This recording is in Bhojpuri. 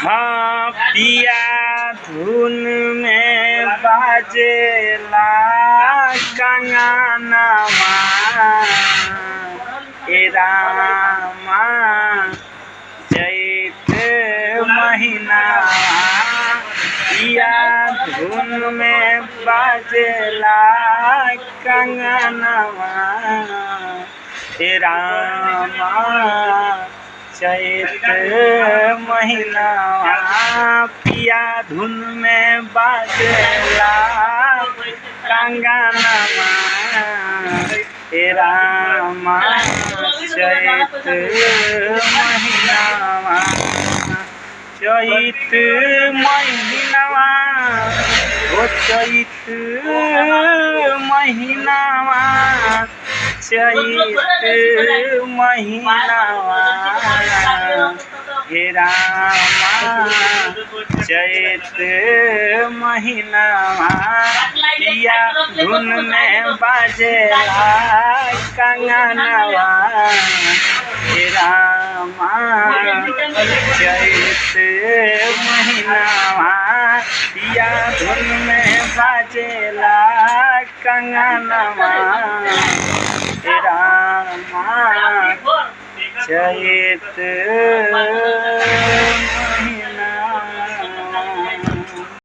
हाँ पिया धुन में बाजेला कंगनवा ए रामा चैत महीना पिया धुन में बाजेला कंगनवा ए रामा चैत महीना पिया धुन में बाजेला कंगनवा ए रामा चैत महीना चैत महीना ओ चैत महीना चैत महीना हे रामा चैत महीना पिया धुन में बाजेला कंगनवा हे रामा चैत महीना पिया धुन में बाजेला कंगनवा हे रामा चैत